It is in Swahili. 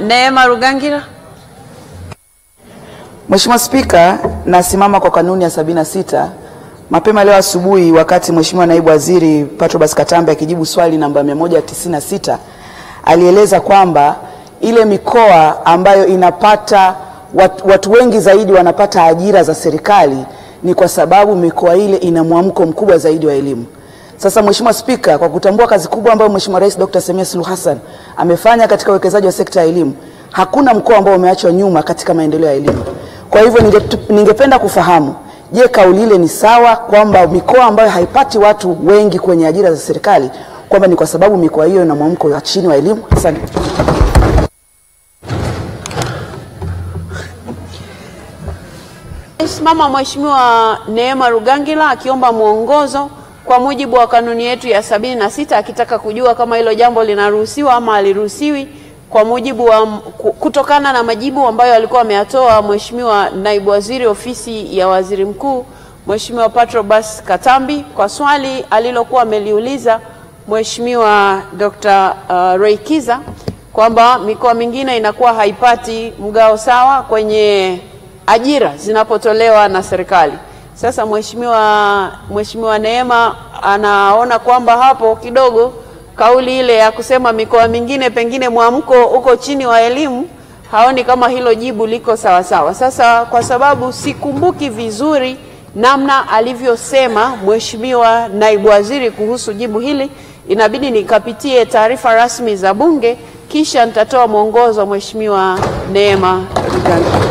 Neema Rugangira. Mheshimiwa Spika, nasimama kwa kanuni ya 76. Mapema leo asubuhi wakati Mheshimiwa Naibu Waziri Patrobas Katambe akijibu swali namba 196 alieleza kwamba ile mikoa ambayo inapata watu wengi zaidi wanapata ajira za serikali ni kwa sababu mikoa ile ina mwamko mkubwa zaidi wa elimu. Sasa Mheshimiwa Spika, kwa kutambua kazi kubwa ambayo Mheshimiwa Rais Dr. Samia Suluhu Hassan amefanya katika uwekezaji wa sekta ya elimu, hakuna mkoa ambao umeachwa nyuma katika maendeleo ya elimu. Kwa hivyo ningependa kufahamu, je, kauli ile ni sawa kwamba mikoa ambayo haipati watu wengi kwenye ajira za serikali kwamba ni kwa sababu mikoa hiyo ina mwamko wa chini wa elimu? Asante. Simama Mheshimiwa Neema Rugangira akiomba mwongozo kwa mujibu wa kanuni yetu ya 76 akitaka kujua kama hilo jambo linaruhusiwa ama haliruhusiwi kwa mujibu wa kutokana na majibu ambayo alikuwa ameyatoa Mheshimiwa Naibu Waziri Ofisi ya Waziri Mkuu Mheshimiwa Patrobas Katambi kwa swali alilokuwa ameliuliza Mheshimiwa Dr. Reikiza kwamba mikoa mingine inakuwa haipati mgao sawa kwenye ajira zinapotolewa na serikali. Sasa Mheshimiwa Neema anaona kwamba hapo kidogo kauli ile ya kusema mikoa mingine pengine mwamko uko chini wa elimu, haoni kama hilo jibu liko sawa sawa. Sasa kwa sababu sikumbuki vizuri namna alivyosema Mheshimiwa Naibu Waziri kuhusu jibu hili, inabidi nikapitie taarifa rasmi za Bunge kisha nitatoa mwongozo Mheshimiwa Neema Rugangira.